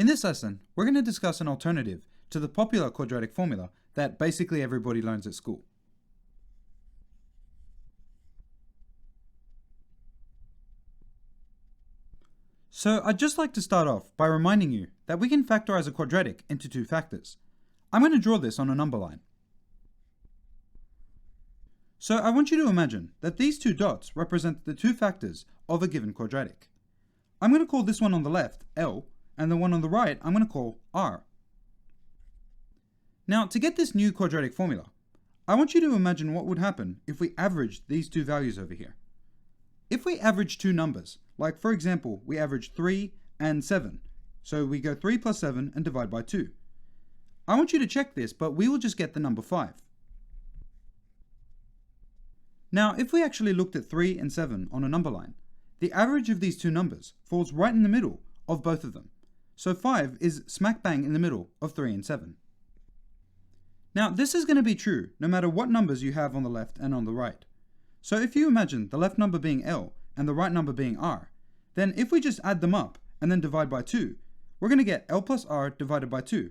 In this lesson, we're going to discuss an alternative to the popular quadratic formula that basically everybody learns at school. So I'd just like to start off by reminding you that we can factorize a quadratic into two factors. I'm going to draw this on a number line. So I want you to imagine that these two dots represent the two factors of a given quadratic. I'm going to call this one on the left L, and the one on the right I'm going to call R. Now, to get this new quadratic formula, I want you to imagine what would happen if we averaged these two values over here. If we average two numbers, like for example, we average 3 and 7, so we go 3 plus 7 and divide by 2. I want you to check this, but we will just get the number 5. Now, if we actually looked at 3 and 7 on a number line, the average of these two numbers falls right in the middle of both of them. So 5 is smack bang in the middle of 3 and 7. Now, this is going to be true no matter what numbers you have on the left and on the right. So if you imagine the left number being L and the right number being R, then if we just add them up and then divide by 2, we're going to get L plus R divided by 2,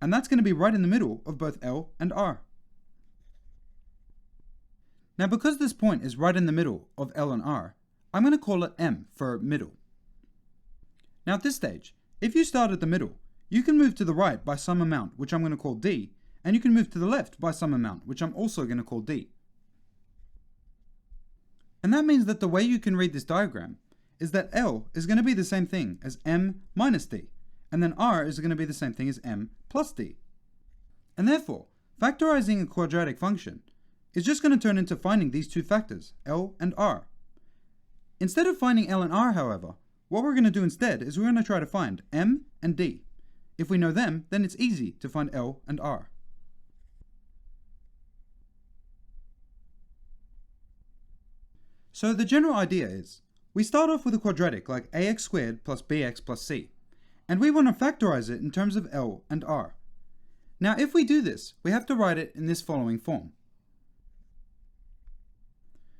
and that's going to be right in the middle of both L and R. Now, because this point is right in the middle of L and R, I'm going to call it M for middle. Now at this stage, if you start at the middle, you can move to the right by some amount, which I'm going to call D, and you can move to the left by some amount, which I'm also going to call D. And that means that the way you can read this diagram is that L is going to be the same thing as M minus D, and then R is going to be the same thing as M plus D. And therefore, factorizing a quadratic function is just going to turn into finding these two factors, L and R. Instead of finding L and R, however, what we're going to do instead is we're going to try to find M and D. If we know them, then it's easy to find L and R. So the general idea is, we start off with a quadratic like ax squared plus bx plus c, and we want to factorize it in terms of L and R. Now if we do this, we have to write it in this following form.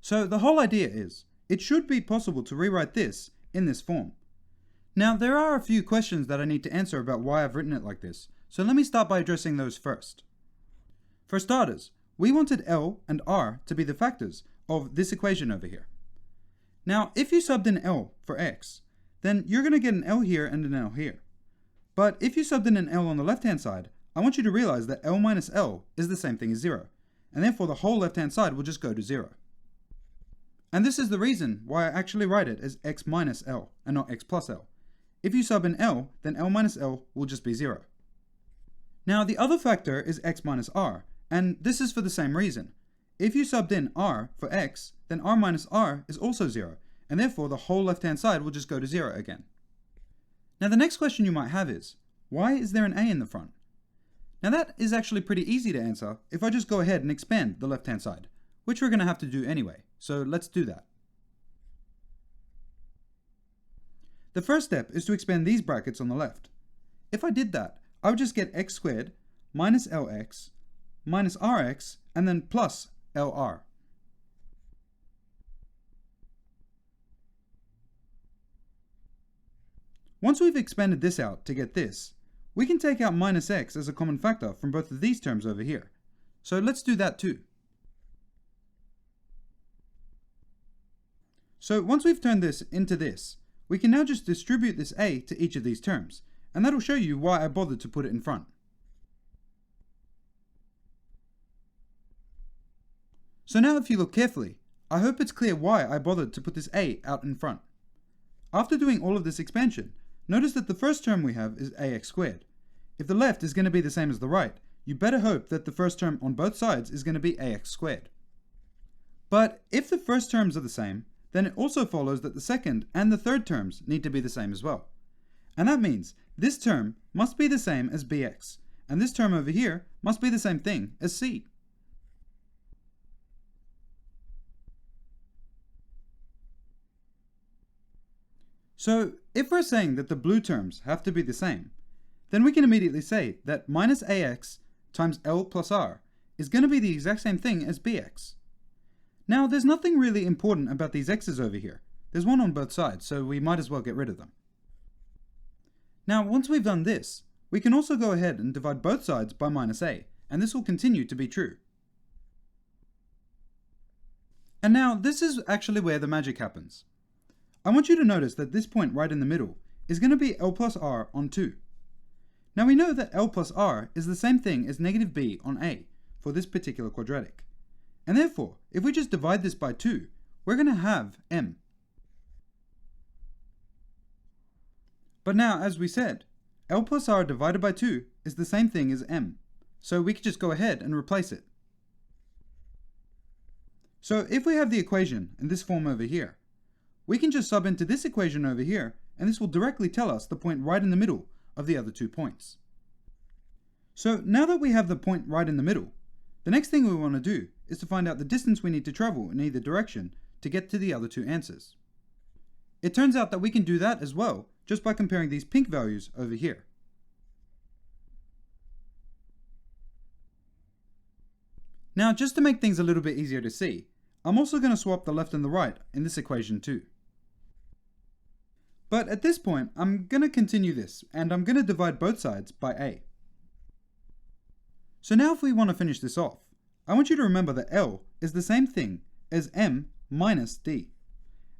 So the whole idea is, it should be possible to rewrite this in this form. Now there are a few questions that I need to answer about why I've written it like this, so let me start by addressing those first. For starters, we wanted L and R to be the factors of this equation over here. Now if you subbed in L for x, then you're going to get an L here and an L here. But if you subbed in an L on the left hand side, I want you to realize that L minus L is the same thing as 0, and therefore the whole left hand side will just go to 0. And this is the reason why I actually write it as x minus L and not x plus L. If you sub in L, then L minus L will just be 0. Now the other factor is x minus R, and this is for the same reason. If you subbed in R for x, then R minus R is also 0, and therefore the whole left hand side will just go to 0 again. Now the next question you might have is, why is there an A in the front? Now that is actually pretty easy to answer if I just go ahead and expand the left hand side, which we're going to have to do anyway, so let's do that. The first step is to expand these brackets on the left. If I did that, I would just get x squared minus lx minus rx and then plus lr. Once we've expanded this out to get this, we can take out minus x as a common factor from both of these terms over here. So let's do that too. So once we've turned this into this, we can now just distribute this a to each of these terms, and that'll show you why I bothered to put it in front. So now if you look carefully, I hope it's clear why I bothered to put this a out in front. After doing all of this expansion, notice that the first term we have is ax squared. If the left is going to be the same as the right, you better hope that the first term on both sides is going to be ax squared. But if the first terms are the same, then it also follows that the second and the third terms need to be the same as well. And that means this term must be the same as bx, and this term over here must be the same thing as c. So if we're saying that the blue terms have to be the same, then we can immediately say that minus ax times L plus R is going to be the exact same thing as bx. Now there's nothing really important about these x's over here. There's one on both sides, so we might as well get rid of them. Now, once we've done this, we can also go ahead and divide both sides by -a, and this will continue to be true. And now, this is actually where the magic happens. I want you to notice that this point right in the middle is going to be L plus R on 2. Now we know that L plus R is the same thing as negative B on A for this particular quadratic. And therefore, if we just divide this by 2, we're going to have M. But now, as we said, L plus R divided by 2 is the same thing as M. So we could just go ahead and replace it. So if we have the equation in this form over here, we can just sub into this equation over here, and this will directly tell us the point right in the middle of the other 2 points. So now that we have the point right in the middle, the next thing we want to do is to find out the distance we need to travel in either direction to get to the other 2 answers. It turns out that we can do that as well just by comparing these pink values over here. Now, just to make things a little bit easier to see, I'm also going to swap the left and the right in this equation too. But at this point, I'm going to continue this, and I'm going to divide both sides by A. So now if we want to finish this off, I want you to remember that L is the same thing as M minus D.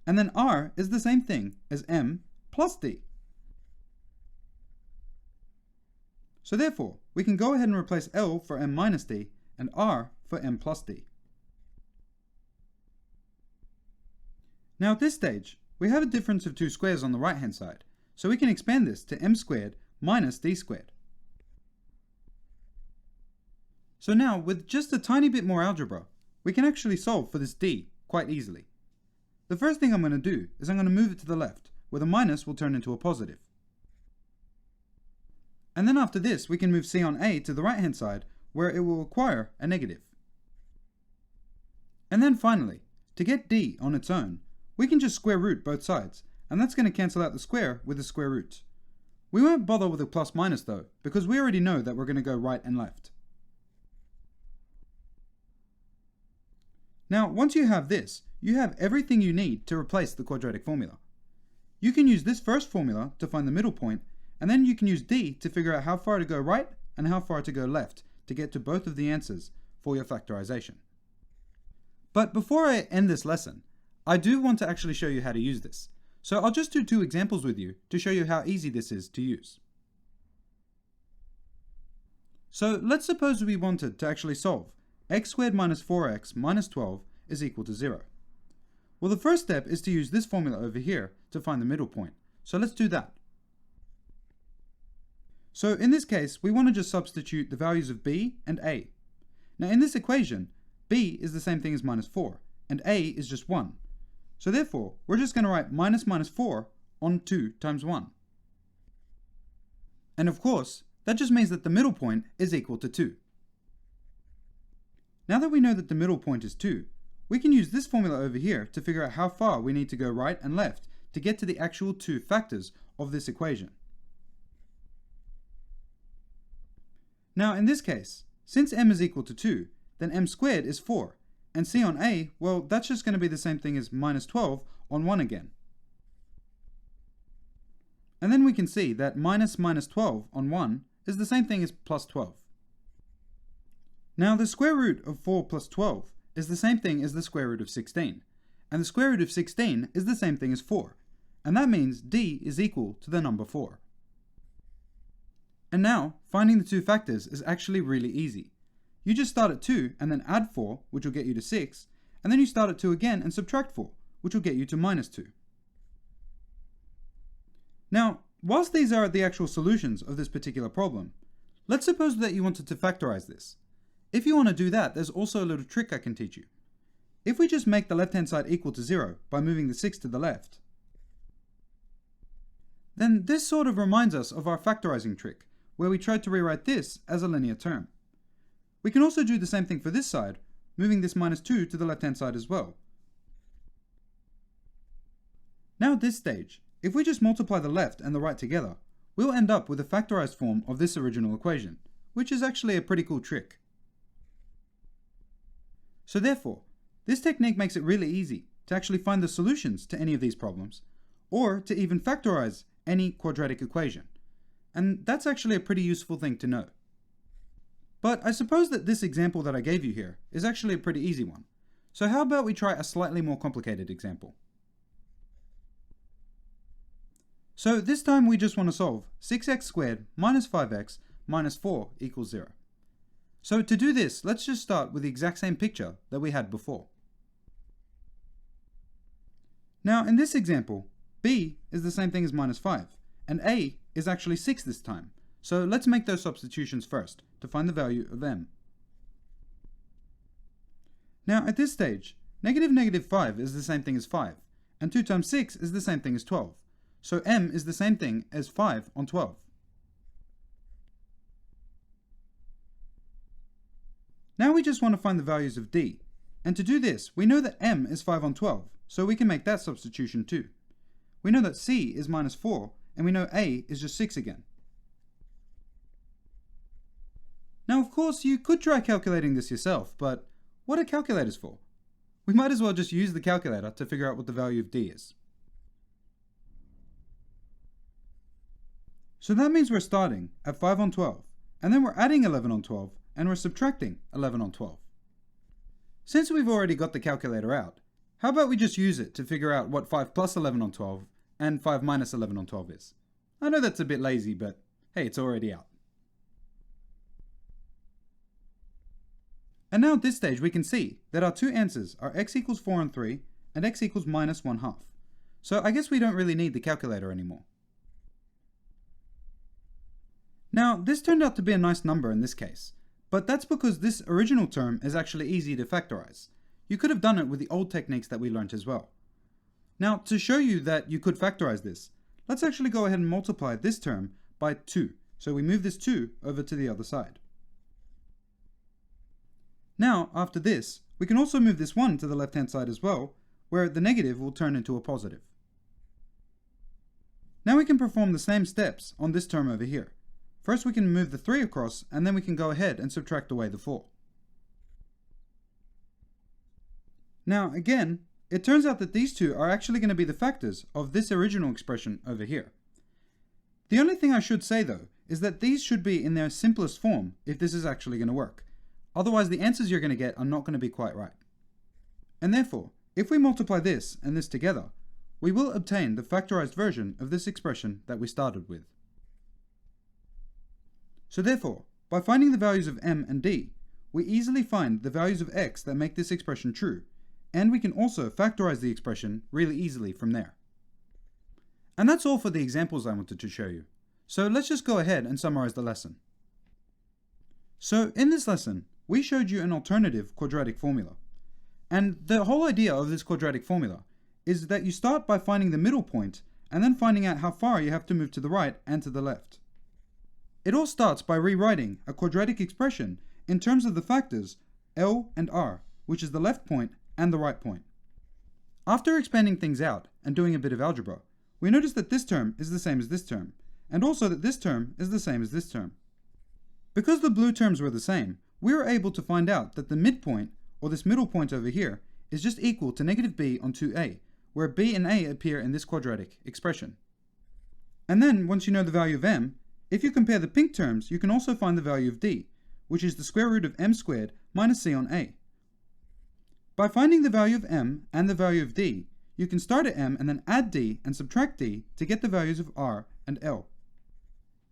And then R is the same thing as M plus D. So therefore, we can go ahead and replace L for M minus D and R for M plus D. Now at this stage, we have a difference of 2 squares on the right hand side, so we can expand this to M squared minus D squared. So now, with just a tiny bit more algebra, we can actually solve for this D quite easily. The first thing I'm going to do is I'm going to move it to the left, where the minus will turn into a positive. And then after this, we can move C on A to the right hand side, where it will require a negative. And then finally, to get D on its own, we can just square root both sides, and that's going to cancel out the square with the square root. We won't bother with a plus minus though, because we already know that we're going to go right and left. Now, once you have this, you have everything you need to replace the quadratic formula. You can use this first formula to find the middle point, and then you can use D to figure out how far to go right and how far to go left to get to both of the answers for your factorization. But before I end this lesson, I do want to actually show you how to use this. So I'll just do 2 examples with you to show you how easy this is to use. So let's suppose we wanted to actually solve x squared minus 4x minus 12 is equal to 0. Well, the first step is to use this formula over here to find the middle point. So let's do that. So in this case, we want to just substitute the values of b and a. Now in this equation, b is the same thing as minus 4, and a is just 1. So therefore, we're just going to write minus 4 on 2 times 1. And of course, that just means that the middle point is equal to 2. Now that we know that the middle point is 2, we can use this formula over here to figure out how far we need to go right and left to get to the actual 2 factors of this equation. Now in this case, since m is equal to 2, then m squared is 4, and c on a, well, that's just going to be the same thing as minus 12 on 1 again. And then we can see that minus 12 on 1 is the same thing as plus 12. Now the square root of 4 plus 12 is the same thing as the square root of 16, and the square root of 16 is the same thing as 4, and that means d is equal to the number 4. And now, finding the 2 factors is actually really easy. You just start at 2 and then add 4, which will get you to 6, and then you start at 2 again and subtract 4, which will get you to minus 2. Now, whilst these are the actual solutions of this particular problem, let's suppose that you wanted to factorize this. If you want to do that, there's also a little trick I can teach you. If we just make the left-hand side equal to 0 by moving the 6 to the left, then this sort of reminds us of our factorizing trick, where we tried to rewrite this as a linear term. We can also do the same thing for this side, moving this minus 2 to the left-hand side as well. Now at this stage, if we just multiply the left and the right together, we'll end up with a factorized form of this original equation, which is actually a pretty cool trick. So therefore, this technique makes it really easy to actually find the solutions to any of these problems, or to even factorize any quadratic equation. and that's actually a pretty useful thing to know. But I suppose that this example that I gave you here is actually a pretty easy one. So how about we try a slightly more complicated example? So this time we just want to solve 6x squared minus 5x minus 4 equals 0. So to do this, let's just start with the exact same picture that we had before. Now in this example, b is the same thing as minus 5, and a is actually 6 this time. So let's make those substitutions first to find the value of m. Now at this stage, negative 5 is the same thing as 5, and 2 times 6 is the same thing as 12. So m is the same thing as 5 on 12. Now we just want to find the values of d, and to do this, we know that m is 5 on 12, so we can make that substitution too. We know that c is minus 4, and we know a is just 6 again. Now of course you could try calculating this yourself, but what are calculators for? We might as well just use the calculator to figure out what the value of d is. So that means we're starting at 5 on 12, and then we're adding 11 on 12, and we're subtracting 11 on 12. Since we've already got the calculator out, how about we just use it to figure out what 5 plus 11 on 12 and 5 minus 11 on 12 is? I know that's a bit lazy, but hey, it's already out. And now at this stage we can see that our two answers are x equals 4 on 3 and x equals minus 1/2. So I guess we don't really need the calculator anymore. Now this turned out to be a nice number in this case, but that's because this original term is actually easy to factorize. You could have done it with the old techniques that we learnt as well. Now to show you that you could factorize this, let's actually go ahead and multiply this term by 2. So we move this 2 over to the other side. Now, after this, we can also move this 1 to the left-hand side as well, where the negative will turn into a positive. Now we can perform the same steps on this term over here. First we can move the 3 across, and then we can go ahead and subtract away the 4. Now again, it turns out that these two are actually going to be the factors of this original expression over here. The only thing I should say though, is that these should be in their simplest form if this is actually going to work. Otherwise the answers you're going to get are not going to be quite right. And therefore, if we multiply this and this together, we will obtain the factorized version of this expression that we started with. So therefore, by finding the values of m and d, we easily find the values of x that make this expression true, and we can also factorize the expression really easily from there. And that's all for the examples I wanted to show you. So let's just go ahead and summarize the lesson. So in this lesson, we showed you an alternative quadratic formula. And the whole idea of this quadratic formula is that you start by finding the middle point and then finding out how far you have to move to the right and to the left. It all starts by rewriting a quadratic expression in terms of the factors L and R, which is the left point and the right point. After expanding things out and doing a bit of algebra, we notice that this term is the same as this term, and also that this term is the same as this term. Because the blue terms were the same, we were able to find out that the midpoint, or this middle point over here, is just equal to negative b on 2a, where b and a appear in this quadratic expression. And then, once you know the value of m, if you compare the pink terms, you can also find the value of d, which is the square root of m squared minus c on a. By finding the value of m and the value of d, you can start at m and then add d and subtract d to get the values of r and l.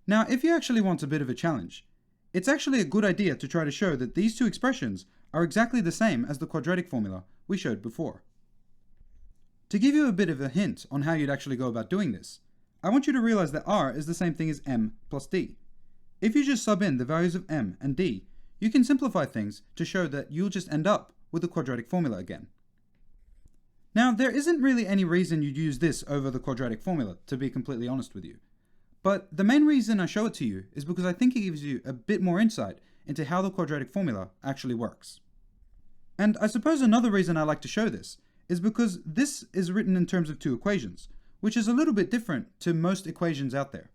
Now, if you actually want a bit of a challenge, it's actually a good idea to try to show that these two expressions are exactly the same as the quadratic formula we showed before. To give you a bit of a hint on how you'd actually go about doing this, I want you to realize that r is the same thing as m plus d. If you just sub in the values of m and d, you can simplify things to show that you'll just end up with the quadratic formula again. Now, there isn't really any reason you'd use this over the quadratic formula, to be completely honest with you. But the main reason I show it to you is because I think it gives you a bit more insight into how the quadratic formula actually works. And I suppose another reason I like to show this is because this is written in terms of two equations, which is a little bit different to most equations out there.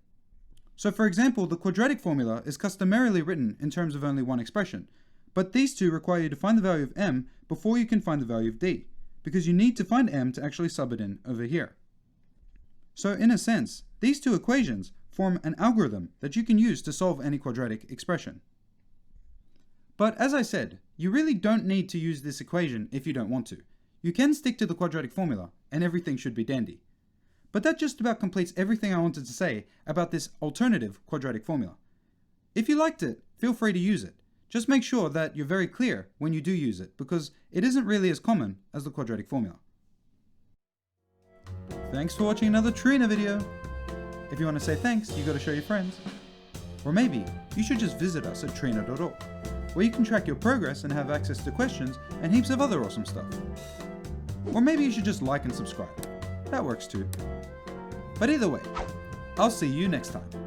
So for example, the quadratic formula is customarily written in terms of only one expression, but these two require you to find the value of m before you can find the value of d, because you need to find m to actually sub it in over here. So in a sense, these two equations form an algorithm that you can use to solve any quadratic expression. But as I said, you really don't need to use this equation if you don't want to. You can stick to the quadratic formula and everything should be dandy. But that just about completes everything I wanted to say about this alternative quadratic formula. If you liked it, feel free to use it. Just make sure that you're very clear when you do use it, because it isn't really as common as the quadratic formula. Thanks for watching another Trina video. If you want to say thanks, you gotta show your friends. Or maybe you should just visit us at trina.org, where you can track your progress and have access to questions and heaps of other awesome stuff. Or maybe you should just like and subscribe. That works too. But either way, I'll see you next time.